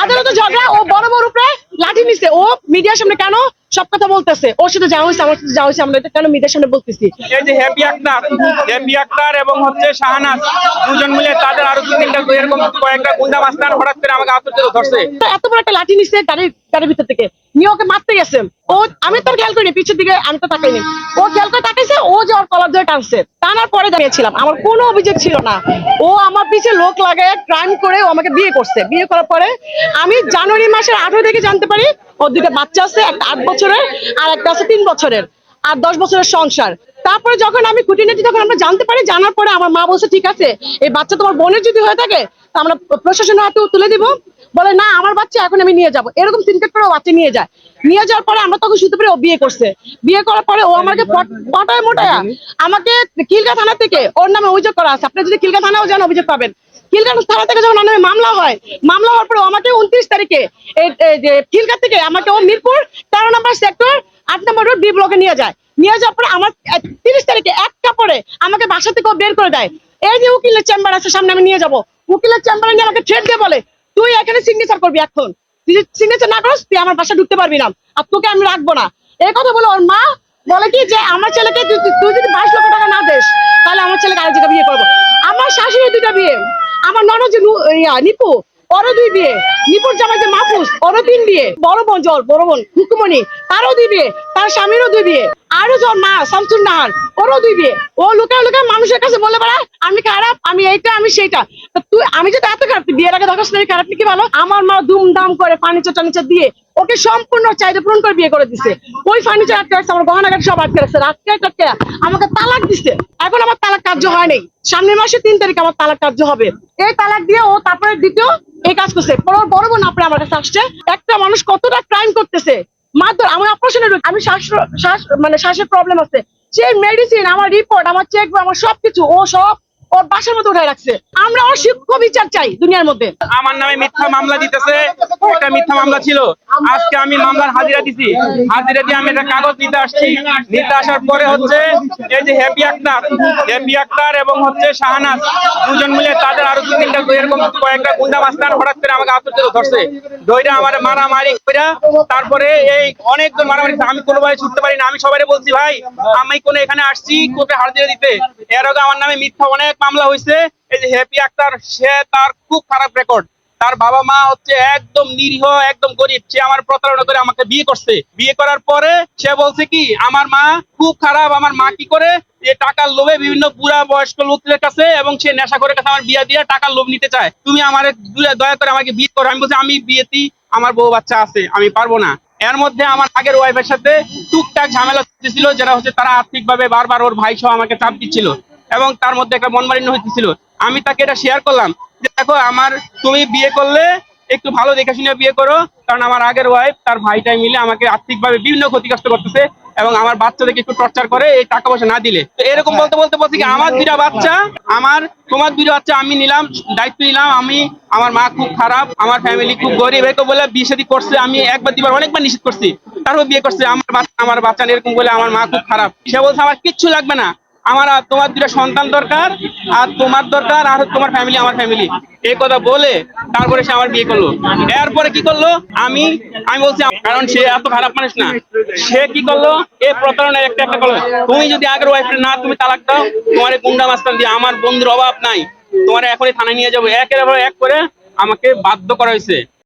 আদালতে ঝগড়া, ও বড় বড় উপরে লাঠি নিছে, ও মিডিয়ার সামনে কেন সব কথা বলতেছে? ওর সাথে যাওয়া হয়েছে, আমার সাথে যাওয়া হয়েছে, আমরা কেন মিডিয়ার সামনে বলতেছি? এই যে হ্যাপি আক্তার এবং হচ্ছে শাহনাজ দুজন মিলে তাদের আরো দু তিনটা এরকম কয়েকটা গুন্ডা মাস্তান হঠাৎ করে আমাকে আতঙ্কিত ধরছে। এত বড় একটা লাঠি নিচ্ছে গাড়ির ভিতর থেকে নিয়ে ওকে মারতে গেছে। ও আমি তো খেয়াল করিনি, পিছের দিকে আমি তো তাকাইনি, ও খেয়াল করে তাকাইছে, ও যে ওর কলার ধরে টানছে, টানার পরে দাঁড়িয়েছিলাম, আমার কোনো অভিযোগ ছিল না। ও আমার পিছে লোক লাগায় ক্রাইম করে ও আমাকে বিয়ে করছে। বিয়ে করার পরে আমি জানুয়ারি মাসের 18 থেকে জানতে পারি ওর দুটো বাচ্চা আছে, একটা 8 বছরের আর একটা আছে 3 বছরের, আর 10 বছরের সংসার। তারপরে যখন আমি খুঁটিনাটি তখন আমরা জানতে পারি, জানার পরে আমার মা বলছে ঠিক আছে, এই বাচ্চা তোমার বোনের যদি হয়ে থাকে আমরা প্রশাসনের হাতে তুলে দিব। বলে না, আমার বাচ্চা এখন আমি নিয়ে যাব, এরকম সিনকেট করে ও বাচ্চা নিয়ে যায়। নিয়ে যাওয়ার পরে আমরা তখন শুনতে পারি ও বিয়ে করছে। বিয়ে করার পরে ও আমাকে পটায় মোটায়া আমাকে কিলকা থানা থেকে ওর নামে অভিযোগ করা আছে। আপনি যদি কিলকা থানাও যান অভিযোগ পাবেন। কিলকা থানা থেকে যখন নামে মামলা হয়, মামলা হওয়ার পরে আমাকে 29 তারিখে কিলকা থেকে আমাকে ও মিরপুর 13 নম্বর সেক্টর 8 নম্বর রোড বি ব্লকে নিয়ে যায়। নিয়ে যাওয়ার পরে আমার 30 তারিখে এক কাপড়ে আমাকে বাসা থেকে বের করে দেয়। এই যে উকিলের চেম্বার আছে সামনে, আমি নিয়ে যাবো, উকিলের চেম্বারে নিয়ে আমাকে থ্রেট দিয়ে বলে তুই এখানে সিগনেচার করবি, এখন তুই সিগনেচার না করিস তুই আমার বাসা ঢুকতে পারবি না, আর তোকে আমি রাখবো না। এই কথা বলে ওর মা বলে কি যে আমার ছেলেকে তুই যদি 22 লক্ষ টাকা না দিস তাহলে আমার ছেলেকে আরেক জায়গায় বিয়ে করবো। আমার শাশুড়ি 2টা বিয়ে, আমার ননদ যে নিপু ওরও 2 বিয়ে, নিপুর জামাই যে মাহফুজ ওরও 3 বিয়ে, বড় বোন হুকুমনি তারও 2 বিয়ে, তার স্বামীরও 2 বিয়ে, আরো যখন মা শামসুন নাহার ওরও 2 বিয়ে। ও লুকায় লুকায় মানুষের কাছে বলে বেড়া আমি খারাপ, আমি এইটা, আমি সেইটা। তুই আমি যদি এত খারাপ, তুই বিয়ের আগে দরকার খারাপ কি ভালো? আমার মা দুমদাম করে ফার্নিচার টার্নিচার দিয়ে ওকে সম্পূর্ণ চাহিদা পূরণ করে বিয়ে করে দিছে। ওই ফার্নিচার আটকে রাখছে, আমার গহনাঘাট সব আটকে রাখছে, আটকে আমাকে তালাক দিছে। এখন আমার তালাক কার্য হয় নাই, সামনের মাসে 3 তারিখ আমার তালাক কার্য হবে। এই তালাক দিয়ে ও তারপরে দ্বিতীয় এই কাজ করছে। বড় বোন আপনি আমার কাছে আসছে, একটা মানুষ কতটা ক্রাইম করতেছে। মাত্র আমার অপারেশনের, আমি শ্বাসের প্রবলেম আছে, সেই মেডিসিন, আমার রিপোর্ট, আমার চেক, আমার সবকিছু ও সব ওর বাসার মধ্যে উঠে রাখছে। আমরা ওর শিক্ষা বিচার চাই দুনিয়ার মধ্যে। আমার নামে মিথ্যা মামলা দিতেছে, একটা মিথ্যা মামলা ছিল, আজকে আমি মামলার হাজিরা দিছি, হাজিরা দিয়ে আমি একটা কাগজ নিতে আসছি। নিতে আসার পরে হচ্ছে এই যে হ্যাপি আক্তার এবং হচ্ছে শাহনাজ দুজন মিলে তাদের আরো দু তিনটা এরকম কয়েকটা গুন্ডা মাস্তান হঠাৎ করে আমাকে আতঙ্কিত ধরছে। ধরে আমার মারামারি কইরা তারপরে এই অনেকজন মারামারি, আমি কোনোভাবে ছুটতে পারি না। আমি সবাই বলছি ভাই আমি কোনো এখানে আসছি কোর্টে হাজিরা দিতে, এর আগে আমার নামে মিথ্যা অনেক মামলা হয়েছে। এই যে হ্যাপি আক্তার, সে তার খুব খারাপ রেকর্ড, তার বাবা মা হচ্ছে একদম নিরীহ, একদম গরিব, সে আমার প্রতারণা করে আমাকে বিয়ে করছে। বিয়ে করার পরে সে বলছে কি আমার মা খুব খারাপ, আমার মা কি করে যে টাকার লোভে বিভিন্ন বুড়া বয়স্ক লোকদের কাছে এবং সে নেশা করে কাছে আমার বিয়ে দিয়ে টাকার লোভ নিতে চায়, তুমি আমার দয়া করে আমাকে বিয়ে করো। আমি বলছি আমি বিয়েতেই আমার বউ বাচ্চা আছে, আমি পারবো না। এর মধ্যে আমার আগের ওয়াইফের সাথে টুকটাক ঝামেলা চলতেছিল, যেটা হচ্ছে তারা আর্থিকভাবে বারবার ওর ভাই সহ আমাকে চাপ দিচ্ছিল এবং তার মধ্যে একটা মনমালিন্য হইতেছিল। আমি তাকে এটা শেয়ার করলাম যে দেখো তুমি বিয়ে করলে একটু ভালো দেখে শুনে বিয়ে করো, কারণ আমার আগের ওয়াইফ তার ভাইটাই মিলে আমাকে আর্থিকভাবে বিভিন্ন ক্ষতিগ্রস্ত করতেছে এবং আমার বাচ্চাদেরকে একটু টর্চার করে এই টাকা পয়সা না দিলে। তো এরকম বলতে বলতে কি আমার 2টা বাচ্চা, তোমার 2টা বাচ্চা আমি নিলাম, দায়িত্ব নিলাম। আমার মা খুব খারাপ, আমার ফ্যামিলি খুব গরিব, এই তো বলে বিয়ে শাদী করছে। আমি একবার দুবার অনেকবার নিষেধ করছি, তারপর বিয়ে করছে। আমার বাচ্চা এরকম বলে আমার মা খুব খারাপ। সে বলছে আমার কিচ্ছু লাগবে না, আমার তোমার 2টা সন্তান দরকার, আর তোমার দরকার, আর তোমার ফ্যামিলি আমার ফ্যামিলি, এই কথা বলে তারপরে সে আমার বিয়ে করলো। এরপরে কি করলো আমি বলছি, কারণ সে এত খারাপ মানুষ না, সে কি করলো এই প্রতারণার একটা করলো, তুমি যদি আগের ওয়াইফের না তুমি তালাক দাও, তোমার গুন্ডা মাস্তান দিয়ে আমার বন্ধুর অভাব নাই, তোমার এখনই থানায় নিয়ে যাবো, একের পর এক করে আমাকে বাধ্য করা হয়েছে।